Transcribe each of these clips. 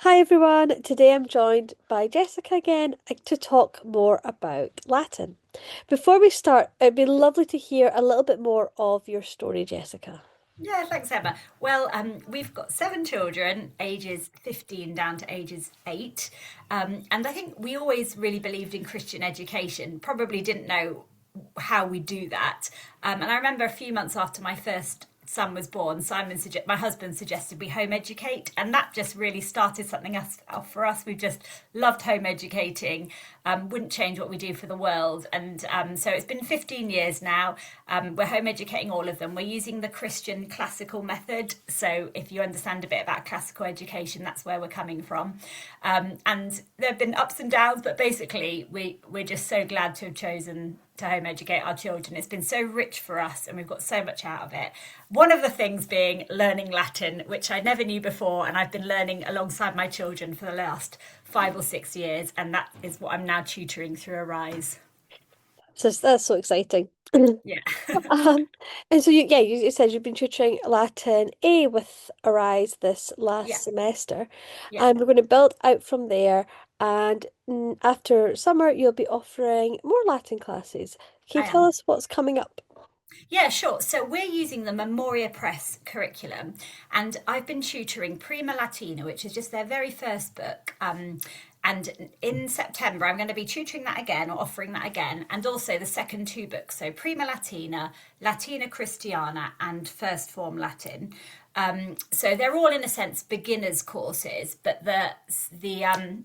Hi everyone, today I'm joined by Jessica again to talk more about Latin. Before we start, it'd be lovely to hear a little bit more of your story, Jessica. Yeah, thanks, Emma. Well, we've got seven children, ages 15 down to ages 8. And I think we always really believed in Christian education, probably didn't know how we do that. And I remember a few months after my first son was born, my husband suggested we home educate, and that just really started something else for us. We've just loved home educating, wouldn't change what we do for the world. And so it's been 15 years now. We're home educating all of them. We're using the Christian classical method. So if you understand a bit about classical education, that's where we're coming from. And there have been ups and downs, but basically we're just so glad to have chosen to home educate our children. It's been so rich for us and we've got so much out of it. One of the things being learning Latin, which I never knew before, and I've been learning alongside my children for the last 5 or 6 years, and that is what I'm now tutoring through Arise. So that's so exciting. Yeah. And so you said you've been tutoring Latin A with Arise this Yeah. last semester, Yeah. and we're going to build out from there. And after summer, you'll be offering more Latin classes. Can you I tell am. us what's coming up? Yeah, sure. So we're using the Memoria Press curriculum, and I've been tutoring Prima Latina, which is just their very first book. And in September, I'm going to be tutoring that again or offering that again, and also the second two books. So Prima Latina, Latina Christiana, and First Form Latin. So they're all, in a sense, beginners courses, but the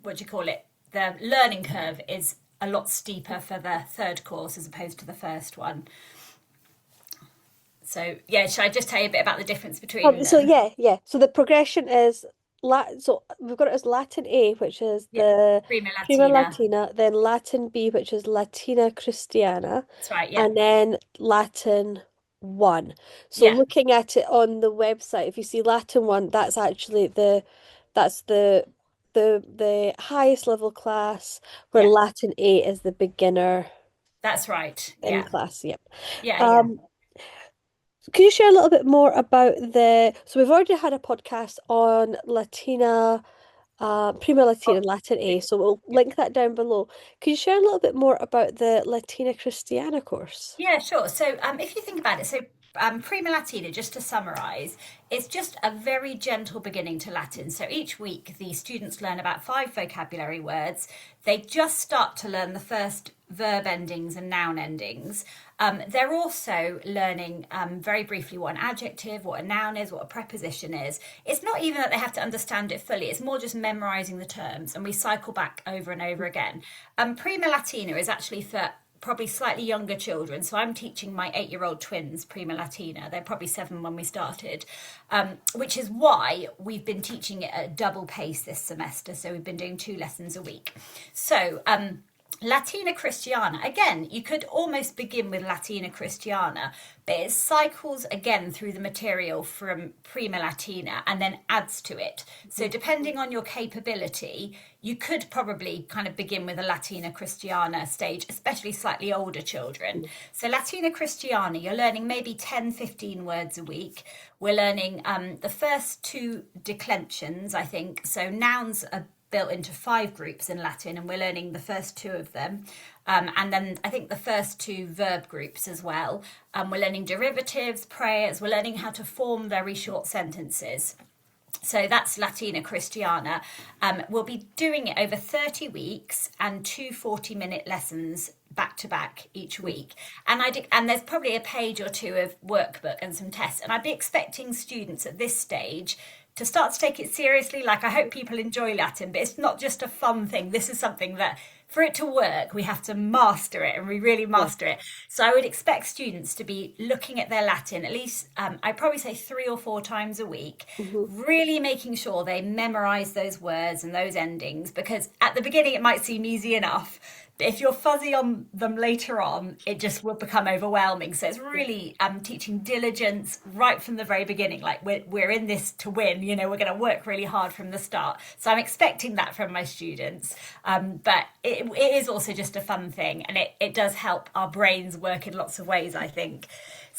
what do you call it? The learning curve is a lot steeper for the third course as opposed to the first one. So yeah, should I just tell you a bit about the difference between So them? yeah. So the progression is So we've got it as Latin A, which is Yeah, the Prima Prima Latina. Latina, then Latin B, which is Latina Christiana, That's right. Yeah, and then Latin 1. So yeah, looking at it on the website, if you see Latin 1, that's actually that's the highest level class, where yeah. Latin A is the beginner That's right. in Yeah, class. Yep. yeah. Um, Could you share a little bit more about so we've already had a podcast on Latina, Prima Latina Oh, and Latin yeah. A, so we'll Yeah. link that down below. Could you share a little bit more about the Latina Christiana course? Yeah, sure. So, if you think about it, Prima Latina, just to summarize, it's just a very gentle beginning to Latin. So each week, the students learn about 5 vocabulary words. They just start to learn the first verb endings and noun endings. They're also learning very briefly what an adjective, what a noun is, what a preposition is. It's not even that they have to understand it fully, it's more just memorizing the terms, and we cycle back over and over again. Prima Latina is actually for probably slightly younger children. So I'm teaching my 8-year-old twins Prima Latina. They're probably 7 when we started, which is why we've been teaching it at double pace this semester. So we've been doing 2 lessons a week. So Latina Christiana, again, you could almost begin with Latina Christiana, but it cycles again through the material from Prima Latina and then adds to it. So, Mhm. depending on your capability, you could probably kind of begin with a Latina Christiana stage, especially slightly older children. So, Latina Christiana, you're learning maybe 10, 15 words a week. We're learning the first two declensions, I think. So, nouns are built into 5 groups in Latin, and we're learning the first two of them. And then I think the first two verb groups as well. We're learning derivatives, prayers, we're learning how to form very short sentences. So that's Latina Christiana. We'll be doing it over 30 weeks and two 40-minute lessons back to back each week. And there's probably a page or two of workbook and some tests. And I'd be expecting students at this stage to start to take it seriously. Like, I hope people enjoy Latin, but it's not just a fun thing. This is something that, for it to work, we have to master it, and we really Yeah. master it. So I would expect students to be looking at their Latin at least, I'd probably say 3 or 4 times a week, Hmm. really making sure they memorize those words and those endings, because at the beginning it might seem easy enough. But if you're fuzzy on them later on, it just will become overwhelming. So it's really teaching diligence right from the very beginning. Like, we're in this to win, we're going to work really hard from the start. So I'm expecting that from my students. But it is also just a fun thing, and it does help our brains work in lots of ways, I think.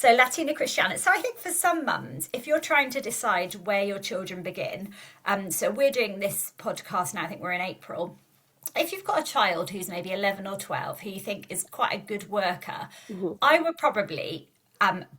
So Latina Christiana. So I think for some mums, if you're trying to decide where your children begin, so we're doing this podcast now, I think we're in April. If you've got a child who's maybe 11 or 12 who you think is quite a good worker, Hmm. I would probably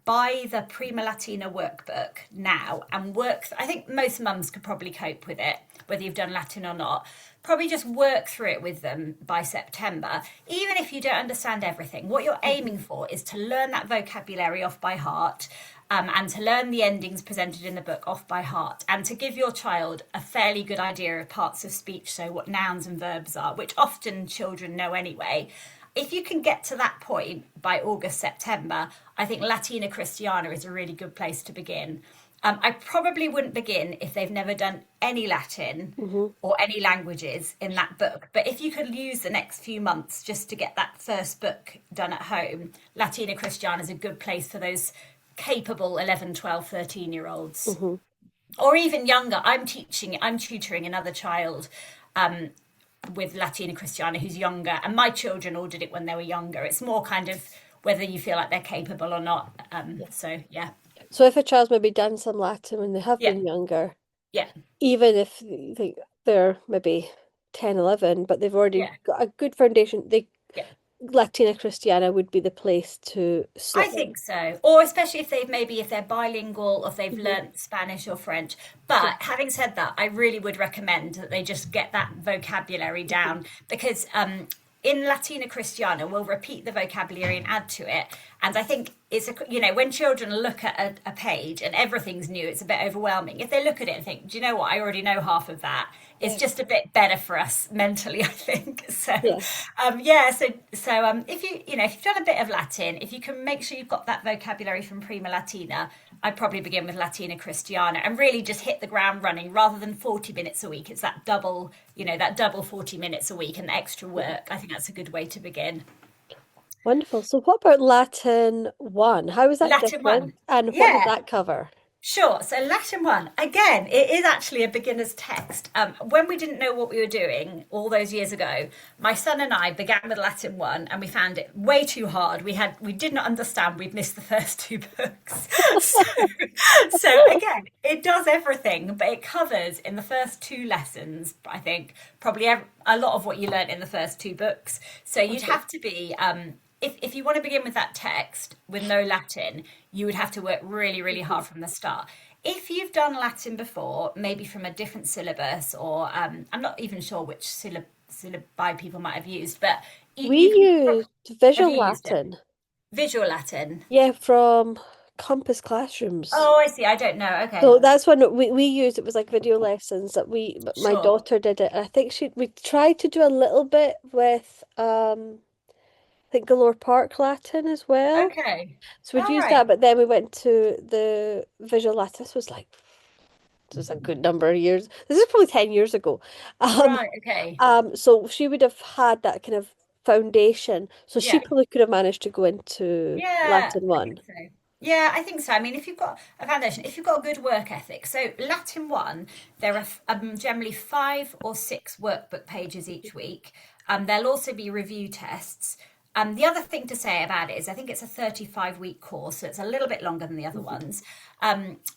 buy the Prima Latina workbook now and work. I think most mums could probably cope with it, whether you've done Latin or not. Probably just work through it with them by September. Even if you don't understand everything, what you're aiming for is to learn that vocabulary off by heart, and to learn the endings presented in the book off by heart, and to give your child a fairly good idea of parts of speech, so what nouns and verbs are, which often children know anyway. If you can get to that point by August, September, I think Latina Christiana is a really good place to begin. I probably wouldn't begin if they've never done any Latin Hmm. or any languages in that book. But if you could use the next few months just to get that first book done at home, Latina Christiana is a good place for those capable 11, 12, 13 year olds. Hmm. Or even younger. I'm tutoring another child with Latina Christiana who's younger, and my children all did it when they were younger. It's more kind of whether you feel like they're capable or not. So, yeah. So if a child's maybe done some Latin when they have Yeah. been younger, Yeah. even if they're maybe 10, 11, but they've already Yeah. got a good foundation, they Yeah. Latina Christiana would be the place to I slot think them. so. Or especially if they've maybe if they're bilingual or if they've Hmm. learnt Spanish or French. Yeah. But having said that, I really would recommend that they just get that vocabulary Hmm. down because in Latina Christiana we'll repeat the vocabulary and add to it. And I think it's when children look at a page and everything's new, it's a bit overwhelming. If they look at it and think, do you know what? I already know half of that. It's Yeah. just a bit better for us mentally, I think. So, Yeah. yeah. So if if you've done a bit of Latin, if you can make sure you've got that vocabulary from Prima Latina, I'd probably begin with Latina Christiana and really just hit the ground running rather than 40 minutes a week. It's that double 40 minutes a week and the extra Yeah. work. I think that's a good way to begin. Wonderful. So what about Latin 1? How is that Latin different? one. And what did Yeah. that cover? Sure. So Latin one, again, it is actually a beginner's text. When we didn't know what we were doing all those years ago, my son and I began with Latin one, and we found it way too hard. We did not understand. We'd missed the first two books. So, so again, it does everything, but it covers in the first two lessons. I think probably a lot of what you learnt in the first two books. So you'd Okay. have to be. If you want to begin with that text with no Latin, you would have to work really, really Mhm. hard from the start. If you've done Latin before, maybe from a different syllabus, or I'm not even sure which syllabi people might have used, but We you can used have Visual you used it? Latin. Visual Latin. Yeah, from Compass Classrooms. Oh, I see. I don't know. Okay, So that's when we used it was like video lessons that but my sure. daughter did it. And I think we tried to do a little bit with I think Galore Park Latin as well. Okay. So we'd All use right. that, but then we went to the Visual Latin. This was a good number of years. This is probably 10 years ago. Um, Right. Okay. so she would have had that kind of foundation. So she Yeah. probably could have managed to go into Yeah, Latin I think 1. so. Yeah, I think so. I mean, if you've got a foundation, if you've got a good work ethic, so Latin one, there are generally 5 or 6 workbook pages each week. There'll also be review tests. The other thing to say about it is I think it's a 35-week course, so it's a little bit longer than the other Mhm. ones.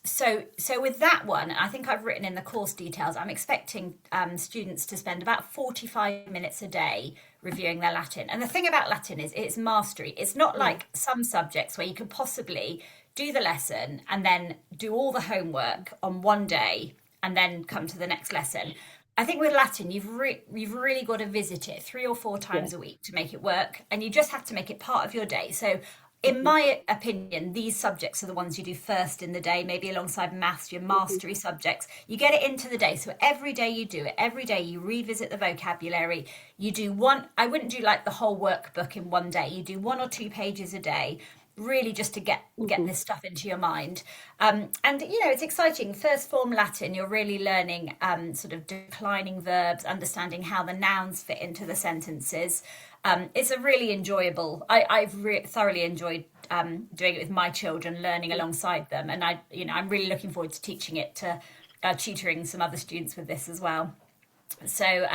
So with that one, I think I've written in the course details, I'm expecting students to spend about 45 minutes a day reviewing their Latin. And the thing about Latin is it's mastery. It's not Yeah. like some subjects where you could possibly do the lesson and then do all the homework on one day and then come to the next lesson. I think with Latin, you've really got to visit it 3 or 4 times Yeah. a week to make it work, and you just have to make it part of your day. So, in Mhm. my opinion, these subjects are the ones you do first in the day, maybe alongside maths, your Mhm. mastery subjects. You get it into the day. So every day you do it, every day you revisit the vocabulary. You do one, I wouldn't do like the whole workbook in one day. You do 1 or 2 pages a day, really just to get Mhm. this stuff into your mind. And it's exciting. First form Latin, you're really learning sort of declining verbs, understanding how the nouns fit into the sentences. It's a really enjoyable. I've thoroughly enjoyed doing it with my children, learning alongside them, and I'm really looking forward to teaching it to tutoring some other students with this as well. So,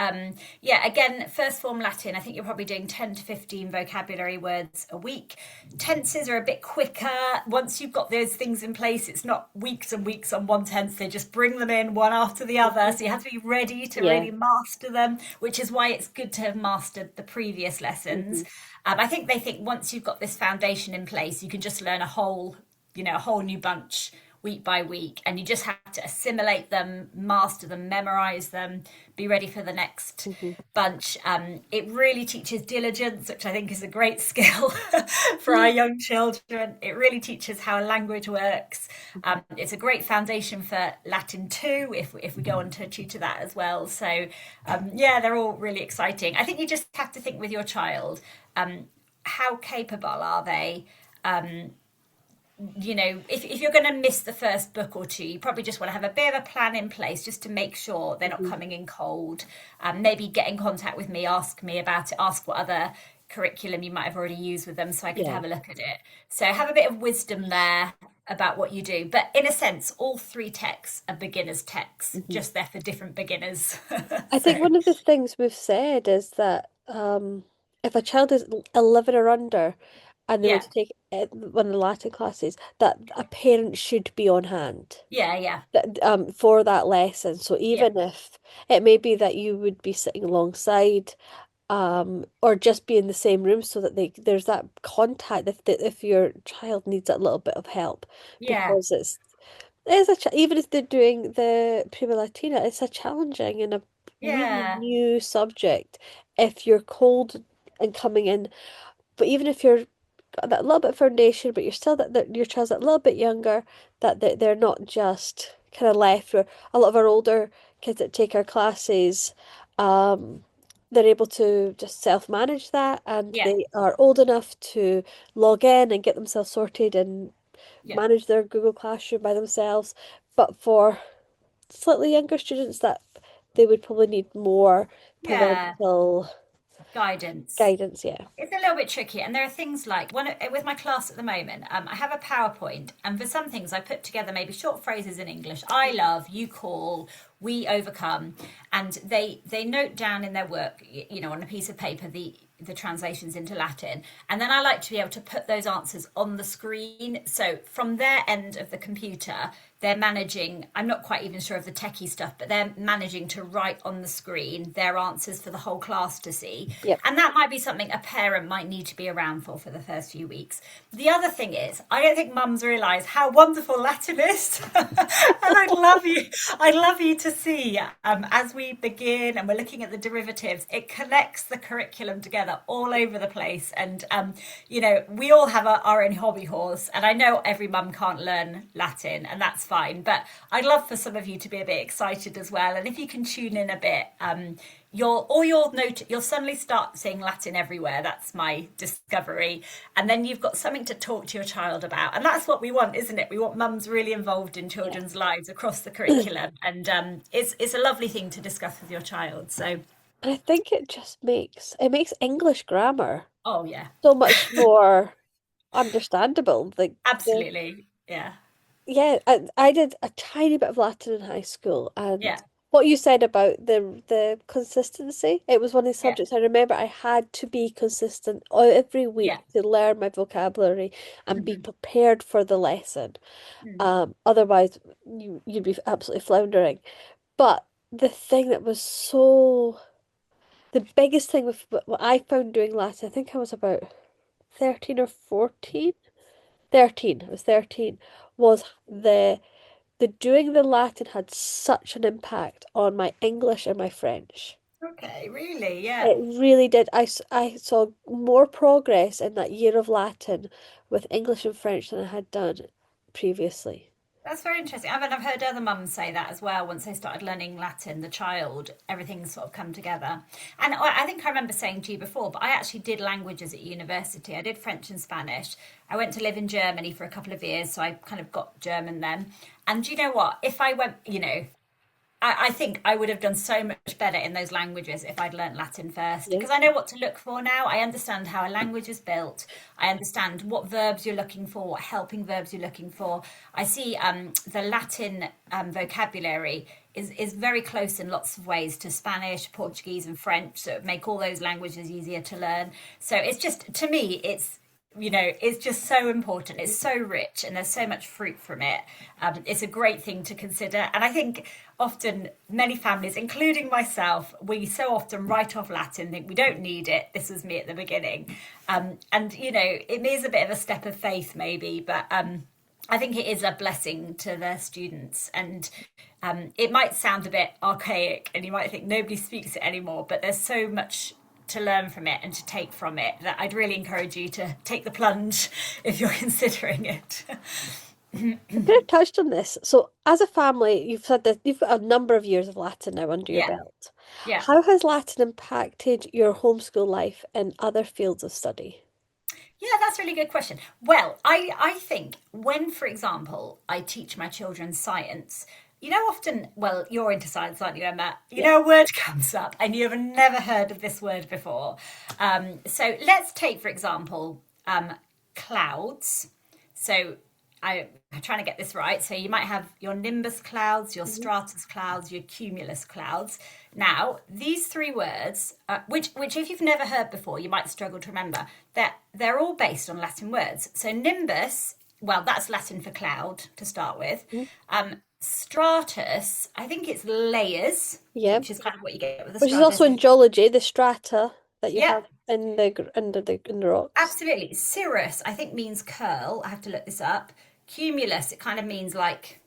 yeah, again, first form Latin, I think you're probably doing 10 to 15 vocabulary words a week. Tenses are a bit quicker. Once you've got those things in place, it's not weeks and weeks on one tense. They just bring them in one after the other. Mhm. So you have to be ready to Yeah. really master them, which is why it's good to have mastered the previous Hmm. lessons. I think they think once you've got this foundation in place, you can just learn a whole new bunch week by week, and you just have to assimilate them, master them, memorize them, be ready for the next Hmm. bunch. It really teaches diligence, which I think is a great skill for our young children. It really teaches how a language works. It's a great foundation for Latin too, if we go on to tutor that as well. So, yeah, they're all really exciting. I think you just have to think with your child, how capable are they? If you're going to miss the first book or two, you probably just want to have a bit of a plan in place just to make sure they're not Hmm. coming in cold. Maybe get in contact with me, ask me about it, ask what other curriculum you might have already used with them so I could Yeah. have a look at it. So have a bit of wisdom there about what you do. But in a sense, all three texts are beginners' texts, Hmm. just they're for different beginners. I think So, one of the things we've said is that if a child is 11 or under and they want yeah, to take one of the Latin classes, that a parent should be on hand yeah, yeah, for that lesson. So yeah, even if it may be that you would be sitting alongside or just be in the same room so that there's that contact if your child needs a little bit of help yeah, because it's even if they're doing the Prima Latina, it's a challenging and a really yeah, new subject if you're cold and coming in. But even if you're got that little bit of foundation, but you're still that your child's a little bit younger, that they're not just kind of left. Where a lot of our older kids that take our classes, um, they're able to just self-manage that, and yeah, they are old enough to log in and get themselves sorted and yeah, manage their Google Classroom by themselves. But for slightly younger students, that they would probably need more yeah. parental Guidance. guidance. Yeah. It's a little bit tricky, and there are things like with my class at the moment. I have a PowerPoint, and for some things, I put together maybe short phrases in English. I love, you call, we overcome, and they note down in their work, on a piece of paper the translations into Latin, and then I like to be able to put those answers on the screen. So from their end of the computer, they're managing. I'm not quite even sure of the techie stuff, but they're managing to write on the screen their answers for the whole class to see, Yep. and that might be something a parent might need to be around for the first few weeks. The other thing is, I don't think mums realise how wonderful Latin is, and I'd love you to see as we begin and we're looking at the derivatives, it connects the curriculum together all over the place, and we all have our own hobby horse, and I know every mum can't learn Latin, and that's fine, but I'd love for some of you to be a bit excited as well, and if you can tune in a bit, you'll suddenly start seeing Latin everywhere. That's my discovery, and then you've got something to talk to your child about, and that's what we want, isn't it? We want mums really involved in children's lives across the Yeah. curriculum, and it's a lovely thing to discuss with your child. So, I think it makes English grammar oh yeah, so much more understandable. Like the absolutely, yeah, yeah, I did a tiny bit of Latin in high school, and yeah, what you said about the consistency, it was one of the yeah, subjects I remember I had to be consistent every yeah, week to learn my vocabulary and be mhm, prepared for the lesson. mm. Otherwise you'd be absolutely floundering. But the thing that was the biggest thing with what I found doing Latin, I think I was about 13 or 14. 13, I was 13, was the doing the Latin had such an impact on my English and my French. Okay, really, yeah. It really did. I saw more progress in that year of Latin with English and French than I had done previously. That's very interesting. I've heard other mums say that as well. Once they started learning Latin, the child, everything's sort of come together. And I think I remember saying to you before, but I actually did languages at university. I did French and Spanish. I went to live in Germany for a couple of years, so I kind of got German then. And you know what? If I went, I think I would have done so much better in those languages if I'd learnt Latin first, Yeah. because I know what to look for now. I understand how a language is built. I understand what verbs you're looking for, what helping verbs you're looking for. I see the Latin vocabulary is very close in lots of ways to Spanish, Portuguese, and French. So it make all those languages easier to learn. So it's just, to me, it's just so important. It's so rich and there's so much fruit from it. It's a great thing to consider. And I think often many families, including myself, we so often write off Latin, think we don't need it. This was me at the beginning. And, it is a bit of a step of faith maybe, but I think it is a blessing to the students. And it might sound a bit archaic and you might think nobody speaks it anymore, but there's so much to learn from it and to take from it that I'd really encourage you to take the plunge if you're considering it. You kind of touched on this. So, as a family, you've said that you've got a number of years of Latin now under your Yeah, belt. yeah. How has Latin impacted your homeschool life in other fields of study? Yeah, that's a really good question. Well, I think when, for example, I teach my children science, often, well, you're into science, aren't you, Emma? Yeah. A word comes up and you have never heard of this word before. So let's take, for example, clouds. So I'm trying to get this right. So you might have your nimbus clouds, your Mhm. stratus clouds, your cumulus clouds. Now, these three words, which if you've never heard before, you might struggle to remember, that they're all based on Latin words. So nimbus, well, that's Latin for cloud to start with. Mhm. Stratus, I think it's layers, Yeah. which is kind of what you get with the Which is also stratus. in geology, the strata that you Yeah, have in the rocks. absolutely. Cirrus, I think means curl. I have to look this up. Cumulus, it kind of means like,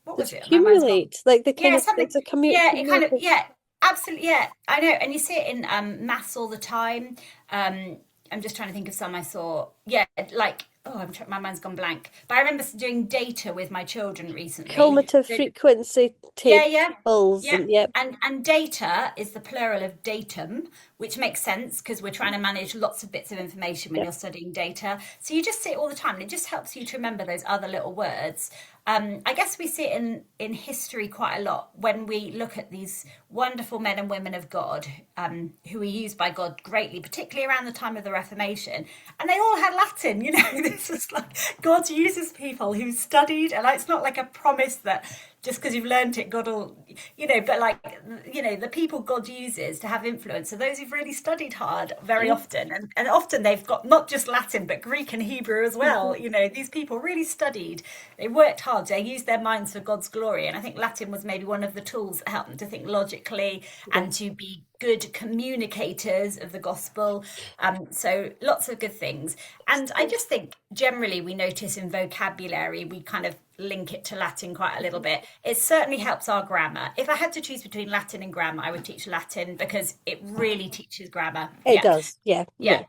what To was it? My mind's gone. accumulate, like the kind Yeah, of something. it's a Yeah, it kind of. cumulative. Yeah, absolutely. Yeah, I know. And you see it in maths all the time. I'm just trying to think of some I saw. Yeah, like my mind's gone blank. But I remember doing data with my children recently. Cumulative So frequency yeah, yeah, tables yeah. and yep, And data is the plural of datum, which makes sense because we're trying to manage lots of bits of information when yep. you're studying data. So you just see it all the time, and it just helps you to remember those other little words. I guess we see it in history quite a lot when we look at these wonderful men and women of God, who were used by God greatly, particularly around the time of the Reformation, and they all had Latin. This is like God uses people who studied, and it's not like a promise that just because you've learned it, God will, but like, the people God uses to have influence are those who've really studied hard very Yeah. often. And often they've got not just Latin, but Greek and Hebrew as well. Mhm. These people really studied, they worked hard, they used their minds for God's glory. And I think Latin was maybe one of the tools that helped them to think logically Yeah. and to be good communicators of the gospel. So lots of good things. And I just think generally we notice in vocabulary, we kind of link it to Latin quite a little bit. It certainly helps our grammar. If I had to choose between Latin and grammar, I would teach Latin because it really teaches grammar. It Yeah. does. Yeah. Yeah. Yeah.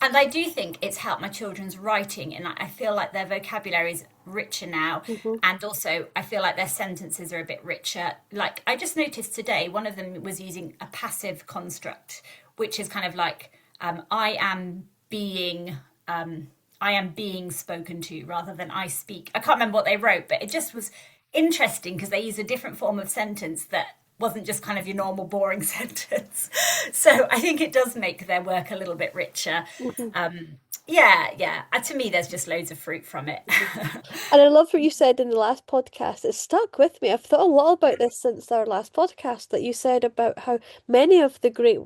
And I do think it's helped my children's writing, and I feel like their vocabulary is richer now. Hmm. And also, I feel like their sentences are a bit richer. Like, I just noticed today, one of them was using a passive construct, which is kind of like, I am being. I am being spoken to rather than I speak. I can't remember what they wrote, but it just was interesting because they used a different form of sentence that wasn't just kind of your normal boring sentence. So I think it does make their work a little bit richer. Hmm. Yeah, yeah. To me, there's just loads of fruit from it. And I love what you said in the last podcast. It stuck with me. I've thought a lot about this since our last podcast that you said about how many of the great,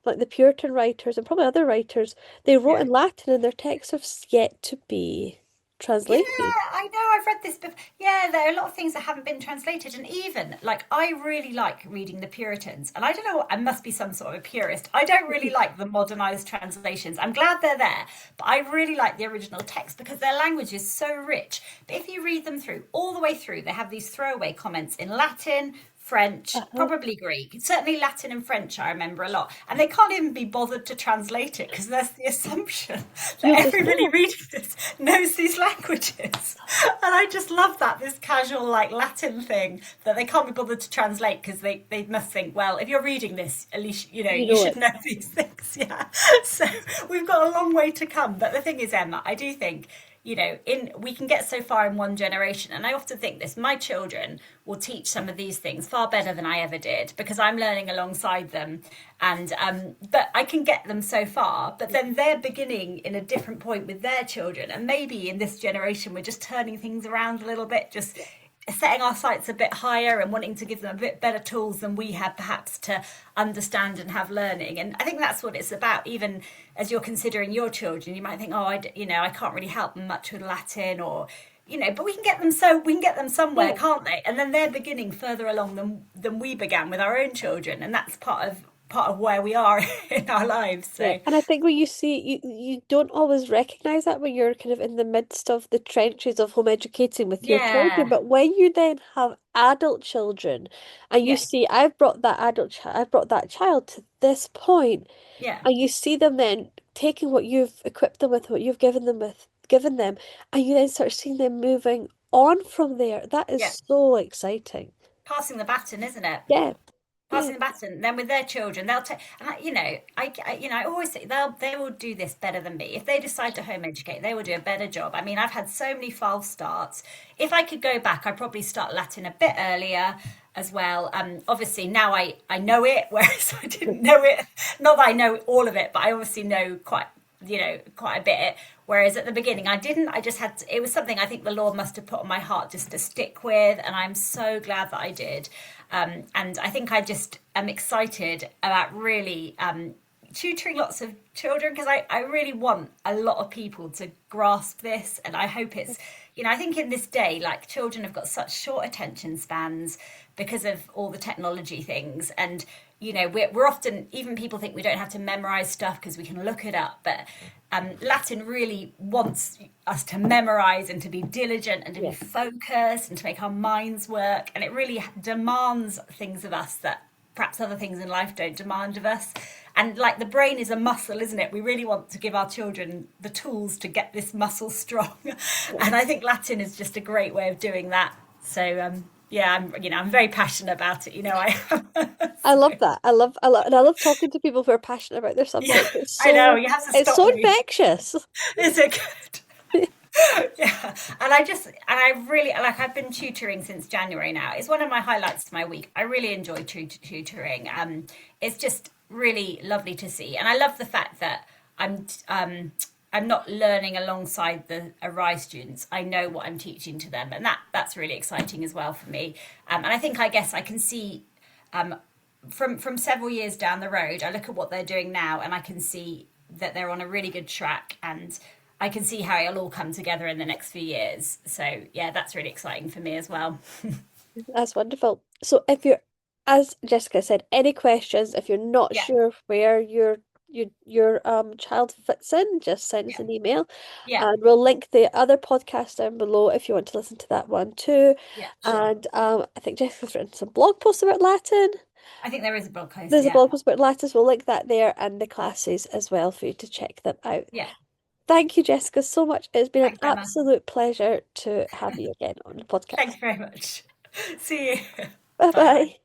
like the Puritan writers and probably other writers, they wrote Yeah. in Latin and their texts have yet to be Yeah, translated. I know. I've read this, but yeah, there are a lot of things that haven't been translated. And even like, I really like reading the Puritans, and I don't know. I must be some sort of a purist. I don't really like the modernized translations. I'm glad they're there, but I really like the original text because their language is so rich. But if you read them through all the way through, they have these throwaway comments in Latin, French, Uh-huh. probably Greek, certainly Latin and French, I remember a lot. And they can't even be bothered to translate it because there's the assumption that You'll just everybody know. reading this knows these languages. And I just love that, this casual like Latin thing that they can't be bothered to translate because they must think, well, if you're reading this, at least, You you know should it. know these things. Yeah. So we've got a long way to come. But the thing is, Emma, I do think in we can get so far in one generation, and I often think this, my children will teach some of these things far better than I ever did because I'm learning alongside them. And but I can get them so far, but then they're beginning in a different point with their children, and maybe in this generation we're just turning things around a little bit, just setting our sights a bit higher and wanting to give them a bit better tools than we have perhaps to understand and have learning. And I think that's what it's about. Even as you're considering your children, you might think, oh, I can't really help them much with Latin, or but we can get them somewhere, Yeah. can't they? And then they're beginning further along than we began with our own children, and that's part of where we are in our lives. Yeah, So and I think when you see you don't always recognize that when you're kind of in the midst of the trenches of home educating with your children, yeah, but when you then have adult children and you yeah, see I've brought that child to this point, yeah, and you see them then taking what you've equipped them with, what you've given them, and you then start seeing them moving on from there. That is yeah. so exciting. Passing the baton, isn't it? Yeah, yeah, Passing the baton. Then with their children, they'll take. And I always say they will do this better than me. If they decide to home educate, they will do a better job. I mean, I've had so many false starts. If I could go back, I'd probably start Latin a bit earlier as well. Obviously now I know it, whereas I didn't know it. Not that I know all of it, but I obviously know quite a bit. Whereas at the beginning I didn't. I just had to, it was something I think the Lord must have put on my heart just to stick with, and I'm so glad that I did. And I think I just am excited about really tutoring lots of children, because I really want a lot of people to grasp this. And I hope it's, I think in this day, like, children have got such short attention spans because of all the technology things. And, we're often, even people think we don't have to memorize stuff because we can look it up. But Latin really wants us to memorize and to be diligent and to be yeah. focused and to make our minds work. And it really demands things of us that perhaps other things in life don't demand of us. And like, the brain is a muscle, isn't it? We really want to give our children the tools to get this muscle strong. Yeah. And I think Latin is just a great way of doing that. So yeah, I'm very passionate about it. I I so, love that. And I love talking to people who are passionate about their yeah, subject. I know you have to It's stop so me. infectious. Is it good? Yeah, and I really, like, I've been tutoring since January now. It's one of my highlights to my week. I really enjoy tutoring. It's just really lovely to see, and I love the fact that I'm not learning alongside the Arise students. I know what I'm teaching to them, and that's really exciting as well for me. And I guess I can see um, from several years down the road. I look at what they're doing now, and I can see that they're on a really good track, and I can see how it'll all come together in the next few years. So yeah, that's really exciting for me as well. That's wonderful. So if you're, as Jessica said, any questions, if you're not Yeah, sure where your child fits in, just send us yeah, an email, yeah, and we'll link the other podcast down below if you want to listen to that one too. yeah, sure. And I think Jessica's written some blog posts about Latin. I think there is a blog post. There's a Yeah, blog post about Latin, so we'll link that there and the classes as well for you to check them out. yeah. Thank you, Jessica, so much. It's been an Thanks, Emma. absolute pleasure to have you again on the Thanks podcast. very much. See you. Bye Bye bye. bye.